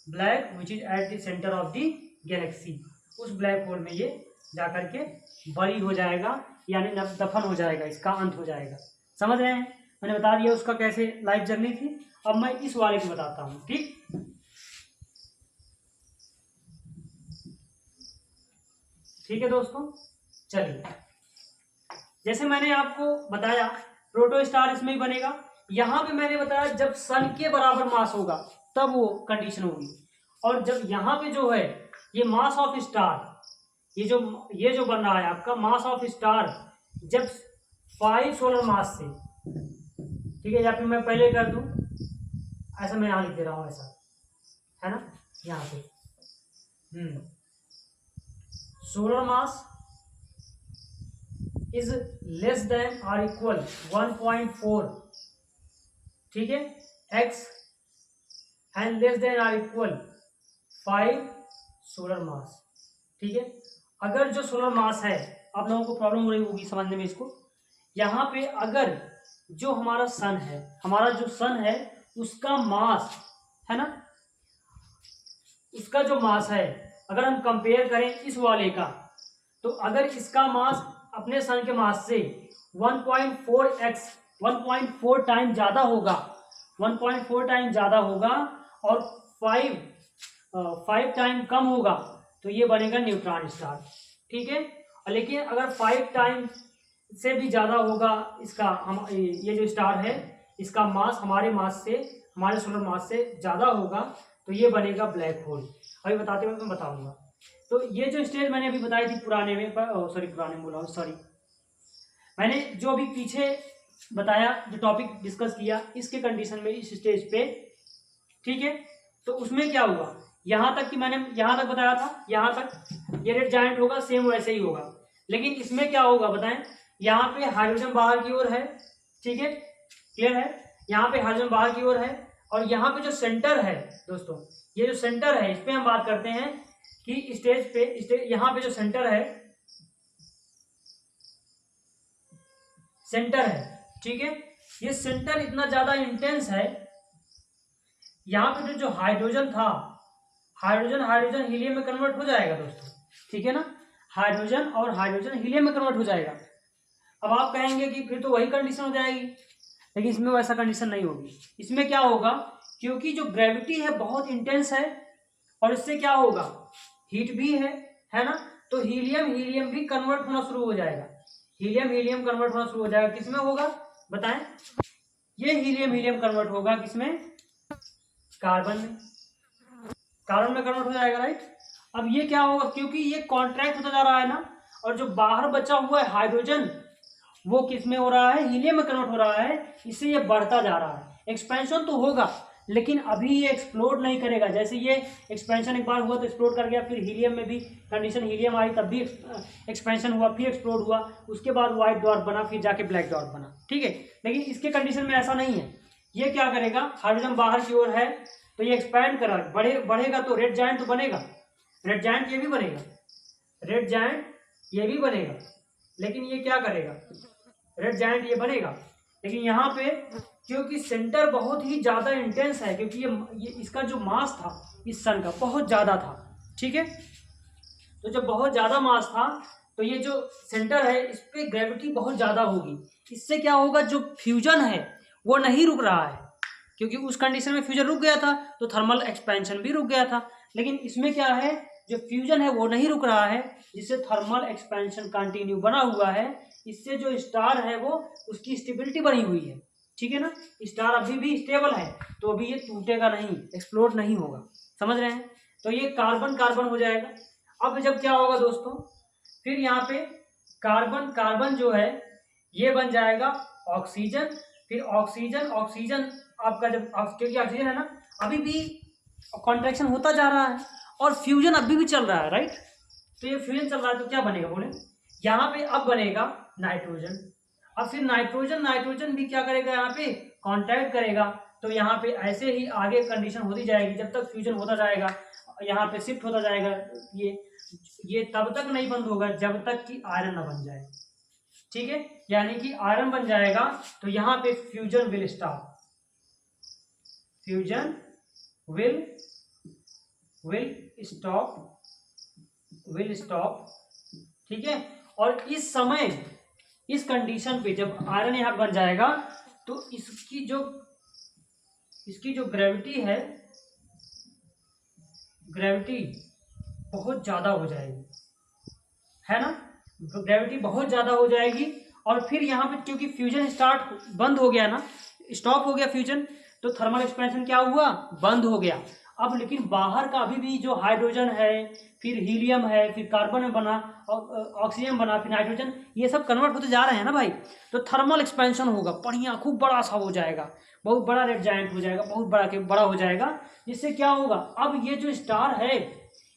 black which is at the centre of the Galaxy, उस ब्लैक होल में ये जाकर के बरी हो जाएगा, यानी दफन हो जाएगा, इसका अंत हो जाएगा। समझ रहे हैं, मैंने बता दिया उसका कैसे लाइफ जर्नी थी। अब मैं इस वाले को बताता हूं। ठीक, ठीक है दोस्तों, चलिए, जैसे मैंने आपको बताया प्रोटो स्टार इसमें ही बनेगा। यहां पे मैंने बताया जब सन के बराबर मास होगा तब वो कंडीशन होगी, और जब यहाँ पे जो है ये मास ऑफ स्टार, ये जो बन रहा है आपका मास ऑफ स्टार, जब 5 सोलर मास से, ठीक है, या फिर मैं पहले कर दूं, ऐसा मैं यहाँ लिख दे रहा हूं, ऐसा है ना, यहाँ पे solar mass is less than और इक्वल 1.4, ठीक है, एक्स एंड लेस देन और इक्वल 5 सोलर मास। ठीक है, अगर जो सोलर मास है, आप लोगों को प्रॉब्लम हो रही होगी समझने में इसको, यहाँ पे अगर जो हमारा सन है, हमारा जो सन है उसका मास है ना, उसका जो मास है अगर हम कंपेयर करें इस वाले का, तो अगर इसका मास अपने सन के मास से 1.4x 1.4 टाइम ज्यादा होगा, 1.4 टाइम ज्यादा होगा, और 5 टाइम कम होगा, तो ये बनेगा न्यूट्रॉन स्टार। ठीक है, लेकिन अगर 5 टाइम से भी ज्यादा होगा इसका, हम ये जो स्टार है इसका मास हमारे मास से, हमारे सोलर मास से ज्यादा होगा, तो ये बनेगा ब्लैक होल। अभी बताते हुए मैं बताऊंगा। तो ये जो स्टेज मैंने अभी बताई थी पुराने में, पुराने में बोला, मैंने जो अभी पीछे बताया, जो टॉपिक डिस्कस किया इसके कंडीशन में इस स्टेज पे, ठीक है, तो उसमें क्या हुआ, यहां तक कि मैंने यहां तक बताया था, यहां तक ये रेड जायंट होगा, सेम वैसे ही होगा, लेकिन इसमें क्या होगा बताएं, यहाँ पे हाइड्रोजन बाहर की ओर है, ठीक है, क्लियर है, यहाँ पे हाइड्रोजन बाहर की ओर है, और यहाँ पे जो सेंटर है दोस्तों, ये जो सेंटर है इस पे हम बात करते हैं कि स्टेज पे, यहाँ पे जो सेंटर है, सेंटर है, ठीक है, ये सेंटर इतना ज्यादा इंटेंस है, यहाँ पे जो हाइड्रोजन था, हाइड्रोजन हीलियम में कन्वर्ट हो जाएगा दोस्तों, ठीक है ना, हाइड्रोजन और हाइड्रोजन हीलियम में कन्वर्ट हो जाएगा। अब आप कहेंगे कि फिर तो वही कंडीशन हो जाएगी, लेकिन इसमें वैसा कंडीशन नहीं होगी। इसमें क्या होगा, क्योंकि जो ग्रेविटी है बहुत इंटेंस है, और इससे क्या होगा, हीट भी है ना, तो हीलियम भी कन्वर्ट होना शुरू हो जाएगा, हीलियम कन्वर्ट होना शुरू हो जाएगा। किसमें होगा बताएं, ये हीलियम कन्वर्ट होगा किसमें, कार्बन में, कार्बन में कन्वर्ट हो जाएगा, राइट। अब ये क्या होगा, क्योंकि ये कॉन्ट्रैक्ट होता जा रहा है ना, और जो बाहर बचा हुआ है हाइड्रोजन वो किस में हो रहा है, हीलियम में कन्वर्ट हो रहा है, इससे ये बढ़ता जा रहा है, एक्सपेंशन तो होगा लेकिन अभी ये एक्सप्लोड नहीं करेगा। जैसे ये एक्सपेंशन एक बार हुआ तो एक्सप्लोड कर गया, फिर हीलियम में भी कंडीशन हीलियम आई तब भी एक्सपेंशन हुआ, फिर एक्सप्लोड हुआ, उसके बाद व्हाइट डॉर्फ बना, फिर जाके ब्लैक डॉर्फ बना, ठीक है। लेकिन इसके कंडीशन में ऐसा नहीं है। ये क्या करेगा, हाइड्रोजन बाहर की ओर है तो ये एक्सपैंड करा बढ़ेगा तो रेड जायंट तो बनेगा, रेड जायंट ये भी बनेगा, रेड जायंट ये भी बनेगा, लेकिन ये क्या करेगा, रेड जायंट ये बनेगा, लेकिन यहाँ पे क्योंकि सेंटर बहुत ही ज्यादा इंटेंस है, क्योंकि ये इसका जो मास था इस सन का बहुत ज्यादा था, ठीक है। तो जब बहुत ज्यादा मास था तो ये जो सेंटर है इस पे ग्रेविटी बहुत ज्यादा होगी। इससे क्या होगा, जो फ्यूजन है वो नहीं रुक रहा है, क्योंकि उस कंडीशन में फ्यूजन रुक गया था तो थर्मल एक्सपेंशन भी रुक गया था। लेकिन इसमें क्या है, जो फ्यूजन है वो नहीं रुक रहा है, जिससे थर्मल एक्सपेंशन कंटिन्यू बना हुआ है। इससे जो स्टार है वो उसकी स्टेबिलिटी बनी हुई है, ठीक है ना। स्टार अभी भी स्टेबल है तो अभी ये टूटेगा नहीं, एक्सप्लोड नहीं होगा, समझ रहे हैं। तो ये कार्बन कार्बन हो जाएगा। अब जब क्या होगा दोस्तों, फिर यहाँ पे कार्बन कार्बन जो है ये बन जाएगा ऑक्सीजन, फिर ऑक्सीजन ऑक्सीजन आपका जब क्योंकि ऑक्सीजन है ना अभी भी कॉन्ट्रैक्शन होता जा रहा है और फ्यूजन अभी भी चल रहा है, राइट। तो ये फ्यूजन चल रहा है तो क्या बनेगा बोले, यहाँ पे अब बनेगा नाइट्रोजन। अब फिर नाइट्रोजन नाइट्रोजन भी क्या करेगा, यहाँ पे कांटेक्ट करेगा, तो यहाँ पे ऐसे ही आगे कंडीशन होती जाएगी जब तक फ्यूजन होता जाएगा, यहाँ पे शिफ्ट होता जाएगा। ये तब तक नहीं बंद होगा जब तक कि आयरन न बन जाए, ठीक है। यानी कि आयरन बन जाएगा तो यहाँ पे fusion will stop, fusion will stop, ठीक है। और इस समय इस कंडीशन पे जब आयरन यहाँ बन जाएगा तो इसकी जो ग्रेविटी बहुत ज्यादा हो जाएगी, है ना। ग्रेविटी बहुत ज्यादा हो जाएगी और फिर यहाँ पे क्योंकि फ्यूजन बंद हो गया ना, स्टॉप हो गया फ्यूजन, तो थर्मल एक्सपेंशन क्या हुआ, बंद हो गया। अब लेकिन बाहर का अभी भी जो हाइड्रोजन है, फिर हीलियम है, फिर कार्बन में बना, ऑक्सीजन बना, फिर नाइट्रोजन, ये सब कन्वर्ट होते जा रहे हैं ना भाई। तो थर्मल एक्सपेंशन होगा, बढ़िया खूब बड़ा सा हो जाएगा, बहुत बड़ा रेड जायंट हो जाएगा, बहुत बड़ा के बड़ा हो जाएगा। जिससे क्या होगा, अब ये जो स्टार है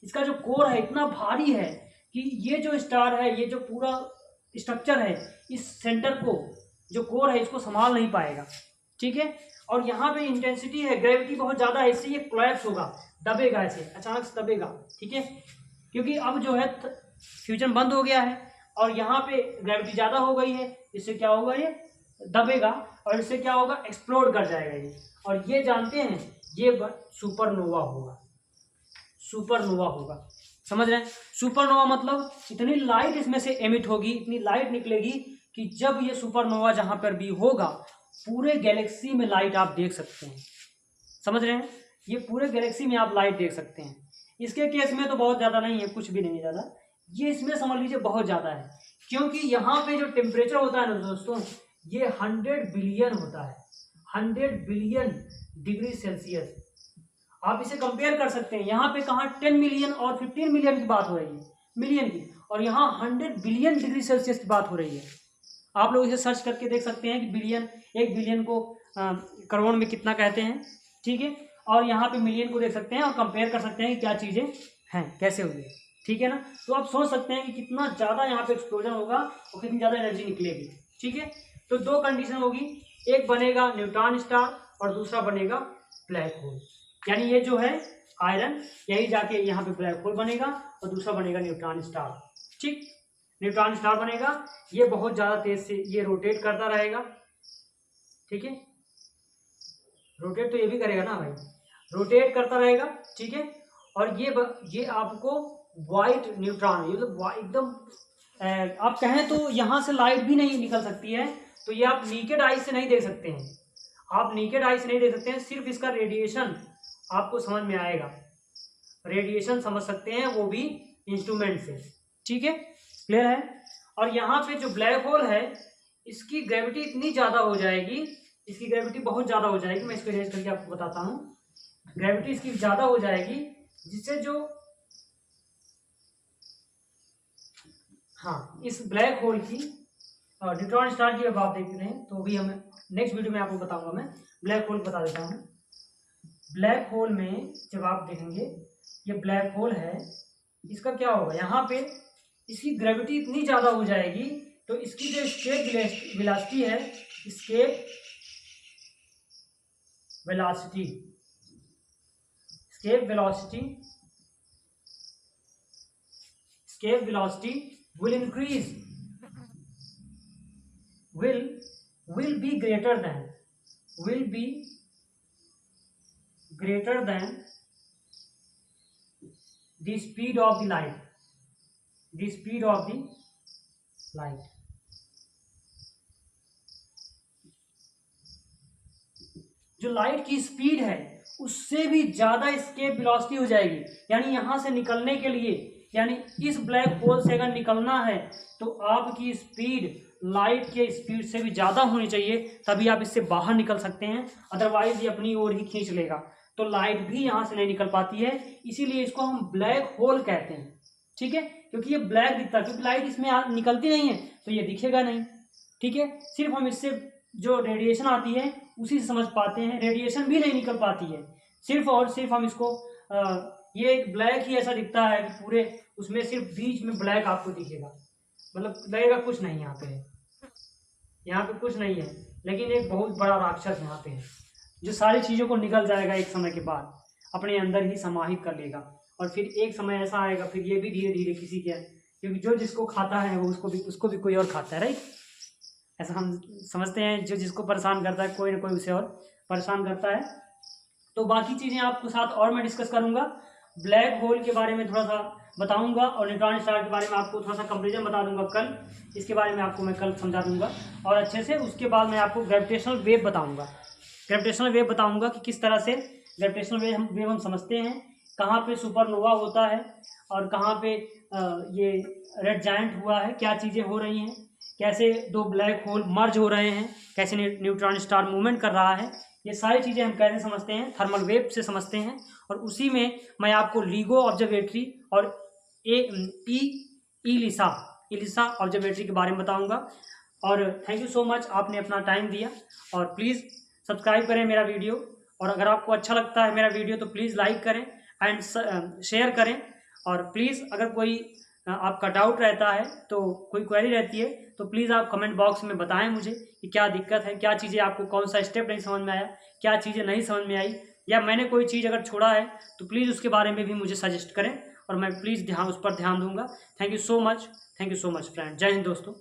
इसका जो कोर है इतना भारी है कि ये जो स्टार है, ये जो पूरा स्ट्रक्चर है, इस सेंटर को जो कोर है इसको संभाल नहीं पाएगा, ठीक है। और यहाँ पे इंटेंसिटी है, ग्रेविटी बहुत ज्यादा है, इससे ये कोलैप्स होगा, दबेगा, ऐसे अचानक से दबेगा, ठीक है। क्योंकि अब जो है फ्यूजन बंद हो गया है और यहाँ पे ग्रेविटी ज्यादा हो गई है, इससे क्या होगा, ये दबेगा और इससे क्या होगा, एक्सप्लोड कर जाएगा ये। और ये जानते हैं ये सुपरनोवा होगा, सुपरनोवा होगा, समझ रहे हैं। सुपरनोवा मतलब इतनी लाइट इसमें से एमिट होगी, इतनी लाइट निकलेगी कि जब ये सुपरनोवा जहां पर भी होगा पूरे गैलेक्सी में लाइट आप देख सकते हैं, समझ रहे हैं। ये पूरे गैलेक्सी में आप लाइट देख सकते हैं। इसके केस में तो बहुत ज्यादा नहीं है, कुछ भी नहीं है ज्यादा, ये इसमें समझ लीजिए बहुत ज्यादा है, क्योंकि यहाँ पे जो टेम्परेचर होता है ना दोस्तों, ये 100 बिलियन होता है, 100 बिलियन डिग्री सेल्सियस। आप इसे कंपेयर कर सकते हैं, यहाँ पे कहाँ 10 मिलियन और 15 मिलियन की बात हो रही है, मिलियन की, और यहाँ 100 बिलियन डिग्री सेल्सियस की बात हो रही है। आप लोग इसे सर्च करके देख सकते हैं कि बिलियन, 1 बिलियन को करोड़ में कितना कहते हैं, ठीक है। और यहाँ पे मिलियन को देख सकते हैं और कंपेयर कर सकते हैं कि क्या चीज़ें हैं, कैसे हुई है, ठीक है ना। तो आप सोच सकते हैं कि कितना ज़्यादा यहाँ पे एक्सप्लोजन होगा और कितनी ज़्यादा एनर्जी निकलेगी, ठीक है। तो दो कंडीशन होगी, एक बनेगा न्यूट्रॉन स्टार और दूसरा बनेगा ब्लैक होल। यानी ये जो है आयरन यही जाके यहाँ पे ब्लैक होल बनेगा और दूसरा बनेगा न्यूट्रॉन स्टार, ठीक। न्यूट्रॉन स्टार बनेगा, ये बहुत ज्यादा तेज से ये रोटेट करता रहेगा, ठीक है। रोटेट तो ये भी करेगा ना भाई, रोटेट करता रहेगा, ठीक है। और ये आपको व्हाइट न्यूट्रॉन, मतलब एकदम आप कहें तो यहाँ से लाइट भी नहीं निकल सकती है, तो ये आप नीकेड आई से नहीं देख सकते हैं, आप नीकेड आई से नहीं देख सकते हैं, सिर्फ इसका रेडिएशन आपको समझ में आएगा, रेडिएशन समझ सकते हैं वो भी इंस्ट्रूमेंट से, ठीक है, क्लियर है। और यहाँ पे जो ब्लैक होल है इसकी ग्रेविटी इतनी ज्यादा हो जाएगी, इसकी ग्रेविटी बहुत ज्यादा हो जाएगी, मैं इसको इरेज करके आपको बताता हूँ। ग्रेविटी इसकी ज्यादा हो जाएगी जिससे जो इस ब्लैक होल की न्यूट्रॉन स्टार की अब आप देख रहे हैं, तो अभी हमें नेक्स्ट वीडियो में आपको बताऊंगा, मैं ब्लैक होल बता देता हूँ। ब्लैक होल में जब आप देखेंगे ये ब्लैक होल है, इसका क्या होगा, यहाँ पे इसकी ग्रेविटी इतनी ज़्यादा हो जाएगी तो इसकी जो एस्केप वेलोसिटी है, escape velocity will increase, will be greater than the speed of the light, जो लाइट की स्पीड है उससे भी ज़्यादा एस्केप वेलोसिटी हो जाएगी। यानी यहाँ से निकलने के लिए, यानी इस ब्लैक होल से अगर निकलना है तो आपकी स्पीड लाइट के स्पीड से भी ज़्यादा होनी चाहिए, तभी आप इससे बाहर निकल सकते हैं, अदरवाइज ये अपनी ओर ही खींच लेगा। तो लाइट भी यहाँ से नहीं निकल पाती है, इसीलिए इसको हम ब्लैक होल कहते हैं। ठीक है, क्योंकि ये ब्लैक दिखता है, क्योंकि लाइट इसमें निकलती नहीं है तो ये दिखेगा नहीं। ठीक है, सिर्फ हम इससे जो रेडिएशन आती है उसी से समझ पाते हैं, रेडिएशन भी नहीं निकल पाती है। सिर्फ और सिर्फ हम इसको ये एक ब्लैक ही ऐसा दिखता है कि पूरे उसमें सिर्फ बीच में ब्लैक आपको दिखेगा, मतलब लगेगा कुछ नहीं यहाँ पे कुछ नहीं है, लेकिन एक बहुत बड़ा राक्षस यहाँ पे है जो सारी चीज़ों को निकल जाएगा, एक समय के बाद अपने अंदर ही समाहित कर लेगा। और फिर एक समय ऐसा आएगा फिर ये भी धीरे धीरे किसी के, क्योंकि जो जिसको खाता है वो उसको भी कोई और खाता है, राइट। ऐसा हम समझते हैं, जो जिसको परेशान करता है कोई ना कोई उसे और परेशान करता है। तो बाकी चीज़ें आपके साथ और मैं डिस्कस करूँगा, ब्लैक होल के बारे में थोड़ा सा बताऊंगा और न्यूट्रॉन स्टार के बारे में आपको थोड़ा सा कंपेरिजन बता दूंगा कल, इसके बारे में आपको मैं कल समझा दूंगा और अच्छे से। उसके बाद मैं आपको ग्रेविटेशनल वेव बताऊंगा कि किस तरह से ग्रेविटेशनल वेव हम समझते हैं, कहाँ पे सुपरनोवा होता है और कहाँ पे ये रेड जायंट हुआ है, क्या चीज़ें हो रही हैं, कैसे दो ब्लैक होल मर्ज हो रहे हैं, कैसे न्यूट्रॉन स्टार मूवमेंट कर रहा है, ये सारी चीज़ें हम कैसे समझते हैं, थर्मल वेव से समझते हैं। और उसी में मैं आपको लीगो ऑब्जर्वेटरी और इलिसा ऑब्जर्वेटरी के बारे में बताऊंगा। और थैंक यू सो मच, आपने अपना टाइम दिया। और प्लीज़ सब्सक्राइब करें मेरा वीडियो, और अगर आपको अच्छा लगता है मेरा वीडियो तो प्लीज़ लाइक करें एंड शेयर करें। और प्लीज़ अगर कोई आपका डाउट रहता है, तो कोई क्वेरी रहती है, तो प्लीज़ आप कमेंट बॉक्स में बताएं मुझे कि क्या दिक्कत है, क्या चीज़ें आपको, कौन सा स्टेप नहीं समझ में आया, क्या चीज़ें नहीं समझ में आई, या मैंने कोई चीज़ अगर छोड़ा है तो प्लीज़ उसके बारे में भी मुझे सजेस्ट करें और मैं प्लीज़ उस पर ध्यान दूंगा। Thank you so much friend. जय हिंद दोस्तों।